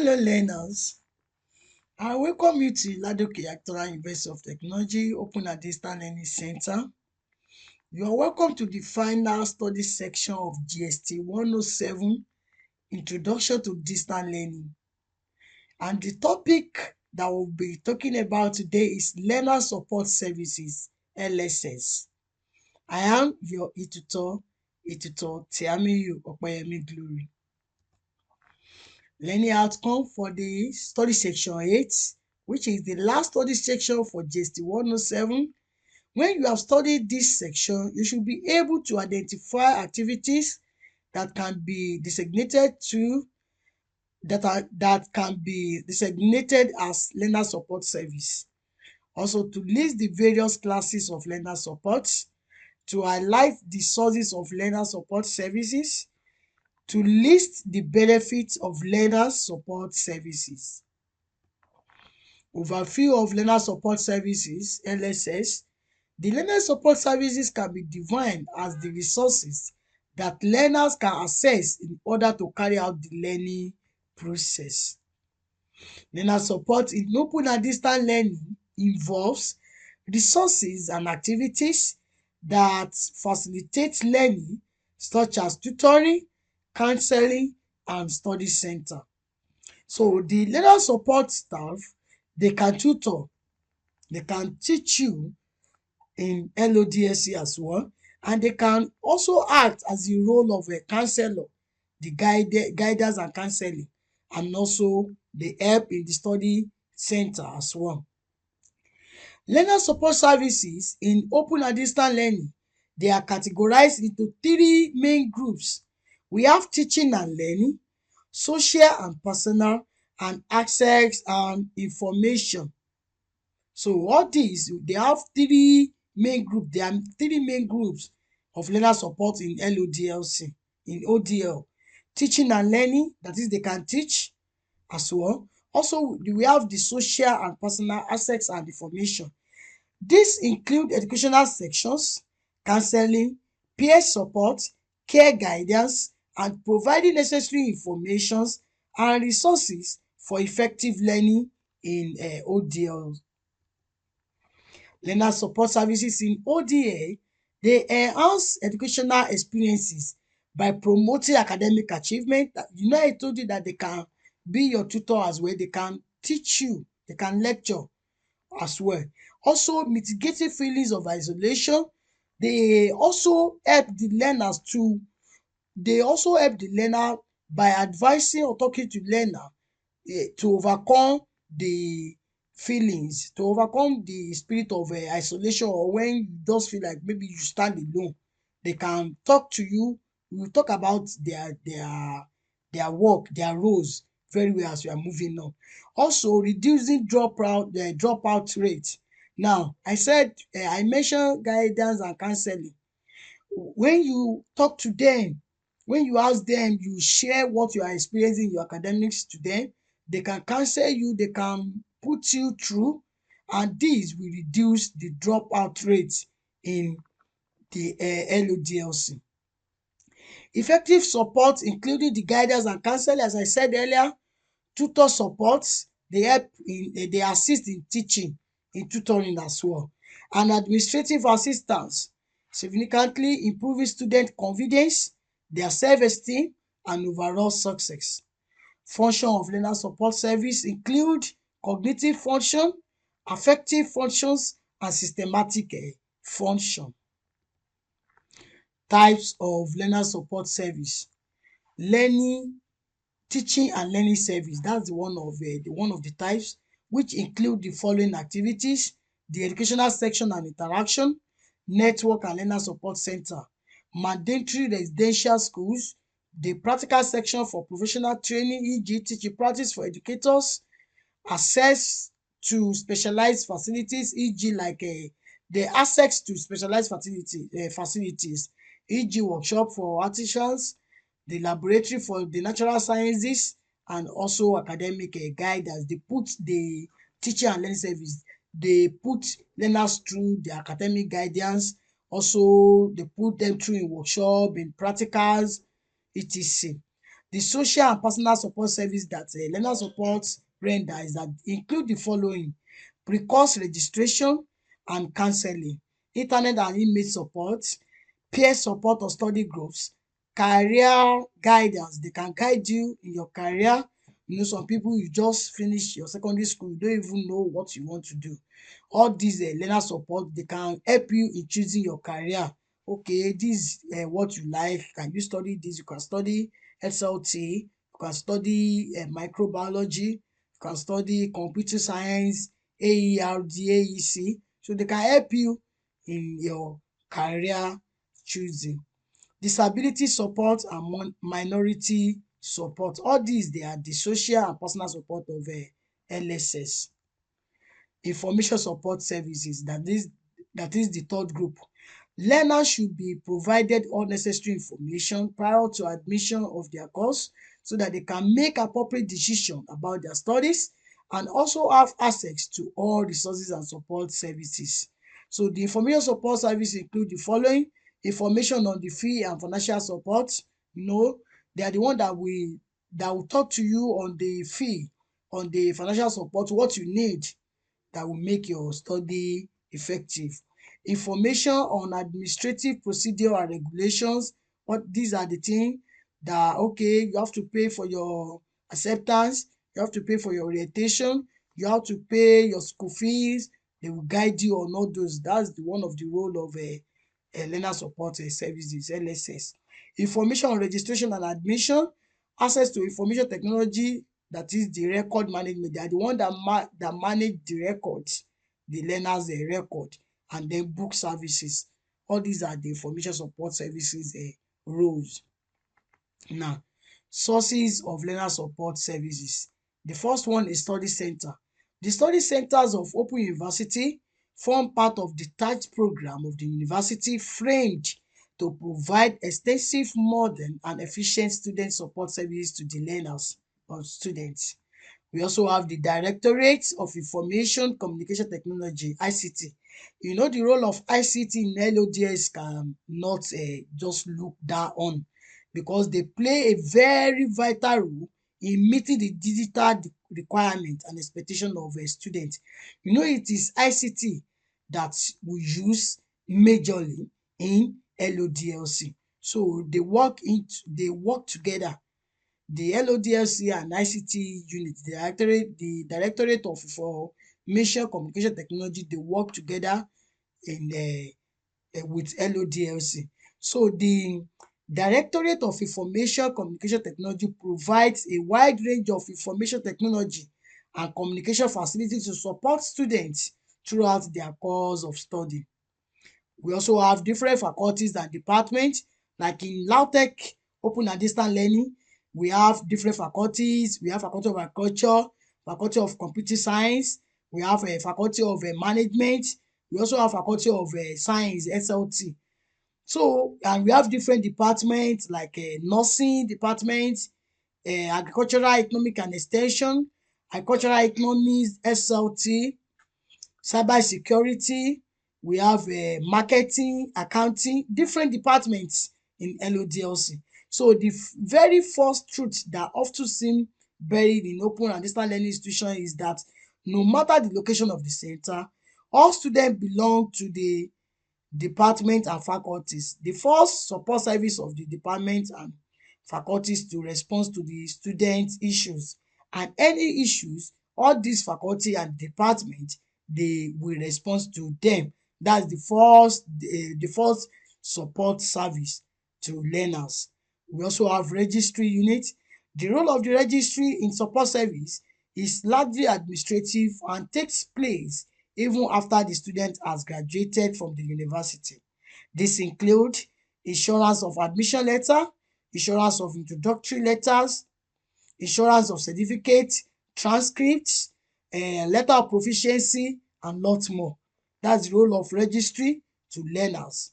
Hello learners, I welcome you to LODLC Actora University of Technology Open and Distance Learning Center. You are welcome to the final study section of GST 107, Introduction to Distance Learning. And the topic that we'll be talking about today is Learner Support Services, LSS. I am your tutor Tiamiyu Opeyemi Glory. Learning outcome for the study section 8, which is the last study section for GST 107. When you have studied this section, you should be able to identify activities that can be designated as learner support service. Also, to list the various classes of learner support, to highlight the sources of learner support services, to list the benefits of learner support services. Overview of learner support services, LSS. The learner support services can be defined as the resources that learners can access in order to carry out the learning process. Learner support in open and distance learning involves resources and activities that facilitate learning, such as tutoring, counseling, and study center. So the learner support staff, they can tutor, they can teach you in LODLC as well, and they can also act as the role of a counselor, the guidance and counseling, and also the help in the study center as well. Learner support services in open and distance learning, they are categorized into 3 main groups. We have teaching and learning, social and personal, and access and information. So all these, they have 3 main groups. There are 3 main groups of learner support in LODLC, in ODL. Teaching and learning, that is, they can teach as well. Also, we have the social and personal aspects and information. These include educational sections, counseling, peer support, care guidance, and providing necessary information and resources for effective learning in ODL. Learner support services in ODA, they enhance educational experiences by promoting academic achievement. I told you that they can be your tutor as well. They can teach you, they can lecture as well. Also, mitigating feelings of isolation. They also help the learner by advising or talking to learner to overcome the feelings, to overcome the spirit of isolation, or when you just feel like maybe you stand alone. They can talk to you. We will talk about their work, their roles very well as we are moving on. Also, reducing dropout rate. Now, I mentioned guidance and counseling. When you talk to them, when you ask them, you share what you are experiencing in your academics to them, they can counsel you, they can put you through, and this will reduce the dropout rate in the LODLC. Effective support, including the guidance and counseling, as I said earlier. Tutor support, they assist in teaching, in tutoring as well. And administrative assistance, significantly improving student confidence, their self-esteem, and overall success. Function of learner support service include cognitive function, affective functions, and systematic function. Types of learner support service. Teaching and learning service, that's one of the types, which include the following activities: the educational section and interaction, network and learner support center, mandatory residential schools, the practical section for professional training, e.g. teaching practice for educators, access to specialized facilities, e.g. like the access to specialized facilities, e.g. workshop for artisans, the laboratory for the natural sciences, and also academic guidance. They put the teaching and learning service, they put learners through the academic guidance. Also, they put them through in workshop, in practicals, etc. The social and personal support service that learner support render is that include the following: pre-course registration and counseling, internet and email support, peer support or study groups, career guidance. They can guide you in your career. Some people, you just finish your secondary school, you don't even know what you want to do. All dis learner support, they can help you in choosing your career. Okay, dis what you like. Can you study dis? You can study SLT, you can study microbiology, you can study computer science, AERD, AEC. So they can help you in your career choosing. Disability support and minority support. All dis they are the social and personal support of LSS. Information support services, that is the third group. Learners should be provided all necessary information prior to admission of their course so that they can make appropriate decision about their studies and also have access to all resources and support services. So the information support service include the following: information on the fee and financial support. They are the one that will talk to you on the fee, on the financial support, what you need that will make your study effective. Information on administrative procedure and regulations. These are the things that, okay, you have to pay for your acceptance, you have to pay for your orientation, you have to pay your school fees. They will guide you on all those. That's the one of the role of learner support services, LSS. Information on registration and admission. Access to information technology, that is the record management. They are the one that manage the records, the learners record, and then book services. All these are the information support services roles. Now, sources of learner support services. The first one is study center. The study centers of Open University form part of the detached program of the university framed to provide extensive, modern and efficient student support services to the learners or students. We also have the Directorate of Information Communication Technology, ICT. The role of ICT in LODS cannot just look down on, because they play a very vital role in meeting the digital requirement and expectation of students. It is ICT that we use majorly in LODLC. So they work together. The LODLC and ICT unit, the Directorate of Information Communication Technology, they work together in with LODLC. So the Directorate of Information Communication Technology provides a wide range of information technology and communication facilities to support students throughout their course of study. We also have different faculties and departments, like in LAUTECH, open and distance learning. We have different faculties. We have faculty of agriculture, faculty of computer science, we have faculty of management, we also have faculty of science, SLT. So, and we have different departments like nursing department, agricultural economic and extension, agricultural economics, SLT, cyber security, we have marketing, accounting, different departments in LODLC. So the very first truth that often seem buried in open and distance learning institution is that no matter the location of the center, all students belong to the department and faculties. The first support service of the department and faculties to respond to the student issues, and any issues, all dis faculty and department, they will respond to them. That's the first support service to learners. We also have registry unit. The role of the registry in support service is largely administrative and takes place even after the student has graduated from the university. Dis include insurance of admission letter, insurance of introductory letters, insurance of certificate, transcripts, letter of proficiency and lot more. That's the role of registry to learners.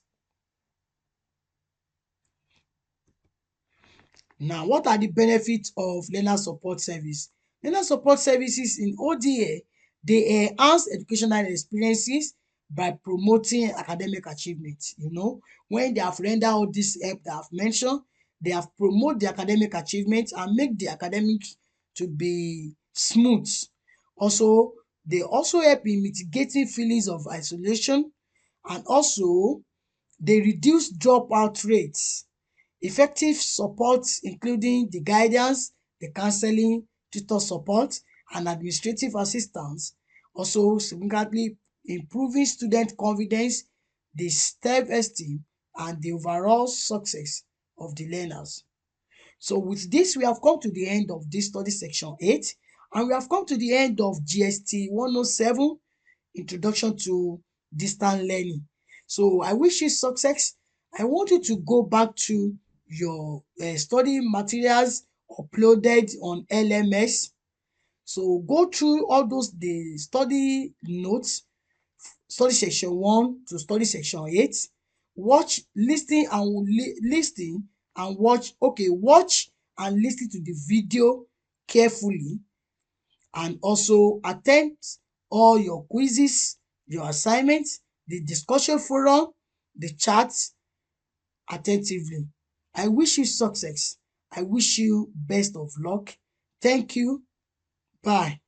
Now, what are the benefits of learner support service? Learner support services in ODA, dey enhance educational experiences by promoting academic achievement. When they have rendered all dis help that I have mentioned, They have promote the academic achievement and make the academic to be smooth. Also, they also help in mitigating feelings of isolation, and also they reduce dropout rates. Effective support including the guidance, the counseling, tutor support and administrative assistance also significantly improving student confidence, the self-esteem and the overall success of the learners. So with this, we have come to the end of this study section 8, and we have come to the end of GST 107, Introduction to Distant Learning. So I wish you success. I want you to go back to your study materials uploaded on LMS. So go through all those the study notes, study section 1 to study section 8. Watch, listen and listen and watch. Okay, watch and listen to the video carefully, and also attempt all your quizzes, your assignments, the discussion forum, the chats attentively. I wish you success. I wish you best of luck. Thank you. Bye.